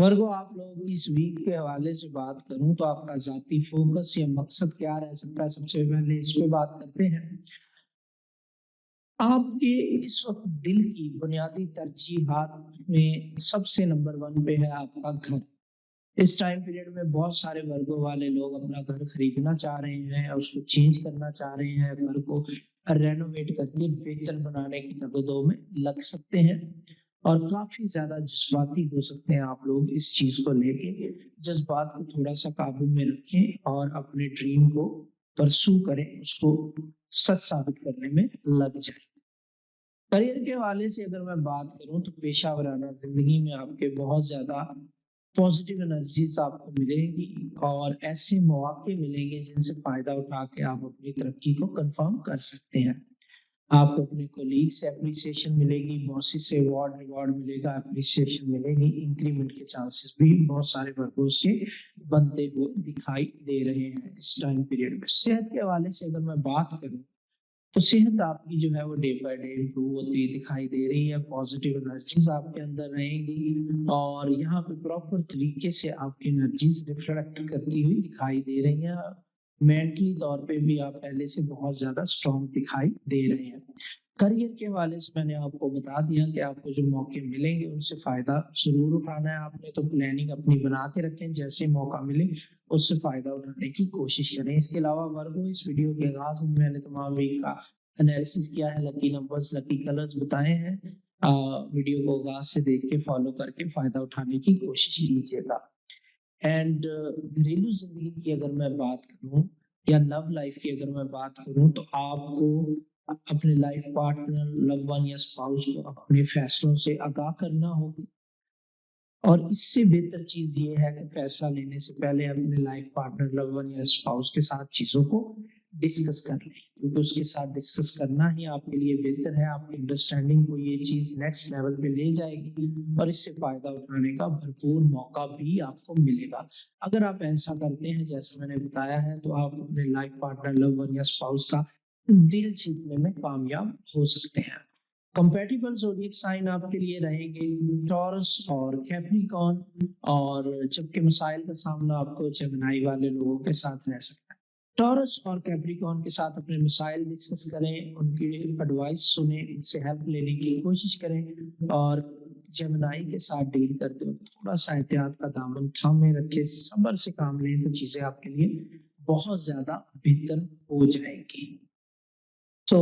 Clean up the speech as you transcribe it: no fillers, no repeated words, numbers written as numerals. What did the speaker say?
वर्गो, आप लोगों की इस वीक के हवाले से बात करूं तो आपका ज़ाती फोकस या मकसद क्या रह सकता है? सबसे पहले इस पे बात करते हैं। आपके इस वक्त दिल की बुनियादी तरजीहात में सबसे नंबर वन पे है आपका घर। इस टाइम पीरियड में बहुत सारे वर्गों वाले लोग अपना घर खरीदना चाह रहे हैं और उसको चेंज करना चाह रहे हैं, घर को रेनोवेट करके बेहतर बनाने की दगोदों में लग सकते हैं और काफी ज्यादा जज्बाती हो सकते हैं आप लोग इस चीज को लेके। जज्बात को थोड़ा सा काबू में रखें और अपने ड्रीम को परसू करें, उसको सच साबित करने में लग जाए। करियर के हवाले से अगर मैं बात करूं तो पेशा वराना जिंदगी में आपके बहुत ज्यादा पॉजिटिव एनर्जीज आपको मिलेंगी और ऐसे मौके मिलेंगे जिनसे फायदा उठा के आप अपनी तरक्की को कंफर्म कर सकते हैं। आपको अपने कोलीग से अप्रिसिएशन मिलेगी, बॉसेस से अवार्ड रिवॉर्ड मिलेगा, अप्रिसिएशन मिलेगी, इंक्रीमेंट के चांसेस भी बहुत सारे वर्गों के बनते हुए दिखाई दे रहे हैं इस टाइम पीरियड में। सेहत के हवाले से अगर मैं बात करूं तो सेहत आपकी जो है वो डे बाय डे इम्प्रूव होती दिखाई दे रही है, पॉजिटिव एनर्जीज आपके अंदर रहेंगी और यहाँ पे प्रॉपर तरीके से आपकी एनर्जीज रिफ्लेक्ट करती हुई दिखाई दे रही हैं। मेंटली तौर पे भी आप पहले से बहुत ज्यादा स्ट्रांग दिखाई दे रहे हैं। करियर के हवाले से मैंने आपको बता दिया कि आपको जो मौके मिलेंगे उनसे फायदा जरूर उठाना है आपने, तो प्लानिंग अपनी बना के रखें, जैसे मौका मिले उससे फायदा उठाने की कोशिश करें। इसके अलावा वर्गों, इस वीडियो के आगाज में मैंने तमाम वीक का एनालिसिस किया है, लकी नंबर्स लकी कलर्स बताए हैं। वीडियो को आगाज से देख के फॉलो करके फायदा उठाने की कोशिश कीजिएगा। एंड घरेलू जिंदगी की अगर मैं बात करूं या लव लाइफ की अगर मैं बात करूं तो आपको अपने लाइफ पार्टनर, लव वन या स्पाउस को अपने फैसलों से आगाह करना होगा और इससे बेहतर चीज ये है कि फैसला लेने से पहले अपने लाइफ पार्टनर, लव वन या स्पाउस के साथ चीजों को डिस्कस कर लें, क्योंकि उसके साथ डिस्कस करना ही आपके लिए बेहतर है। आपकी अंडरस्टैंडिंग को ये चीज नेक्स्ट लेवल पे ले जाएगी और इससे फायदा उठाने का भरपूर मौका भी आपको मिलेगा। अगर आप ऐसा करते हैं जैसे मैंने बताया है तो आप अपने लाइफ पार्टनर, लव वन या स्पाउस का दिल जीतने में कामयाब हो सकते हैं। कंपैटिबल ज़ोडिएक साइन आपके लिए रहेंगे टॉरस और कैप्रिकॉर्न, और जबकि मसाइल का सामना आपको जेमिनी वाले लोगों के साथ रह सकता है। टॉरस और कैप्रिकॉर्न के साथ अपने मसाइल डिस्कस करें, उनकी एडवाइस सुने, उनसे हेल्प लेने की कोशिश करें और जेमिनी के साथ डील करते वक्त थोड़ा सा एहतियात का दामन थामे रखें, सब्र से काम लें तो चीजें आपके लिए बहुत ज्यादा बेहतर हो जाएंगी। सो